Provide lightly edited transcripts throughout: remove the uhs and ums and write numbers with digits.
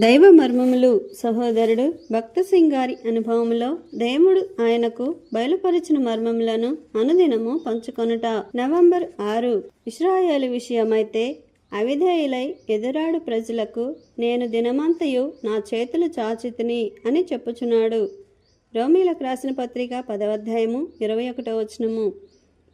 దైవ మర్మములు సహోదరుడు భక్త సింగారి అనుభవములో దేవుడు ఆయనకు బయలుపరిచిన మర్మములను అనుదినము పంచుకొనుట. నవంబర్ 6. ఇశ్రాయేలు విషయమైతే అవిధేయులై ఎదురాడు ప్రజలకు నేను దినమంతయు నా చేతులు చాచితిని అని చెప్పుచున్నాడు. రోమీలకు రాసిన పత్రిక 10వ అధ్యాయము 21వ వచనము.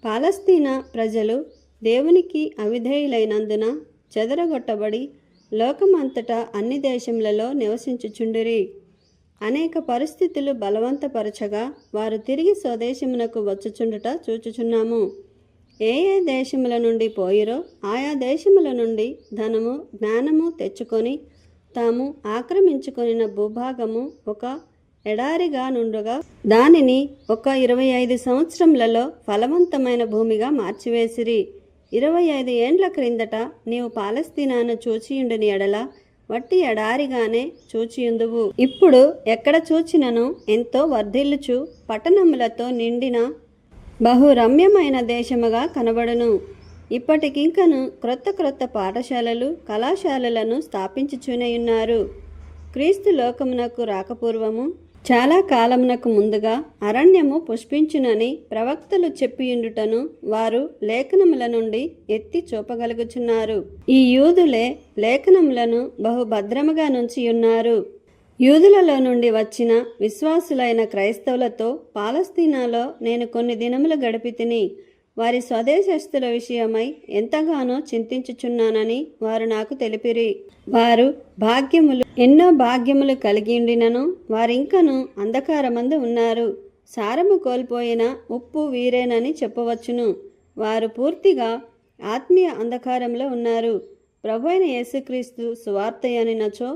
పాలస్తీనా ప్రజలు దేవునికి అవిధేయులైనందున చెదరగొట్టబడి లోకమంతటా అన్ని దేశములలో నివసించుచుండిరి. అనేక పరిస్థితులు బలవంతపరచగా వారు తిరిగి స్వదేశమునకు వచ్చుచుండుట చూచుచున్నాము. ఏ ఏ దేశముల నుండి పోయిరో ఆయా దేశముల నుండి ధనము జ్ఞానము తెచ్చుకొని తాము ఆక్రమించుకొనిన భూభాగము ఒక ఎడారిగా నుండుగా దానిని ఒక 25 సంవత్సరములలో ఫలవంతమైన భూమిగా మార్చివేసిరి. 25 ఏండ్ల క్రిందట నీవు పాలస్తీనాను చూచియుండిని ఎడల వట్టి ఎడారిగానే చూచియుందువు. ఇప్పుడు ఎక్కడ చూచినను ఎంతో వర్ధిల్లుచు పట్టణములతో నిండిన బహురమ్యమైన దేశముగా కనబడును. ఇప్పటికింకను క్రొత్త పాఠశాలలు కళాశాలలను స్థాపించుచునేయున్నారు. క్రీస్తు లోకమునకు రాకపూర్వము చాలా కాలమునకు ముందుగా అరణ్యము పుష్పించునని ప్రవక్తలు చెప్పియుండుటను వారు లేఖనముల నుండి ఎత్తి చూపగలుగుచున్నారు. ఈ యూదులే లేఖనములను బహుభద్రముగా నుంచియున్నారు. యూదులలో నుండి వచ్చిన విశ్వాసులైన క్రైస్తవులతో పాలస్తీనాలో నేను కొన్ని దినములు గడిపితిని. వారి స్వదేశస్థుల విషయమై ఎంతగానో చింతించుచున్నానని వారు నాకు తెలిపిరి. వారు ఎన్నో భాగ్యములు కలిగిండినను వారింకను అంధకారమందు ఉన్నారు. సారము కోల్పోయిన ఉప్పు వీరేనని చెప్పవచ్చును. వారు పూర్తిగా ఆత్మీయ అంధకారంలో ఉన్నారు. ప్రభువైన యేసుక్రీస్తు సువార్తయనినచో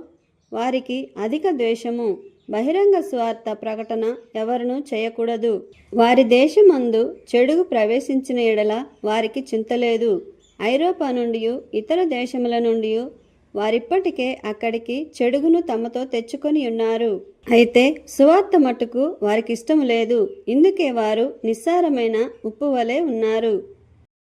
వారికి అధిక ద్వేషము. బహిరంగ స్వార్థ ప్రకటన ఎవరునూ చేయకూడదు. వారి దేశమందు చెడుగు ప్రవేశించిన ఎడల వారికి చింతలేదు. ఐరోపా నుండి ఇతర దేశముల నుండి వారిప్పటికే అక్కడికి చెడుగును తమతో తెచ్చుకొని ఉన్నారు. అయితే సువార్త మట్టుకు వారికి ఇష్టము లేదు. ఇందుకే వారు నిస్సారమైన ఉప్పు వలె ఉన్నారు.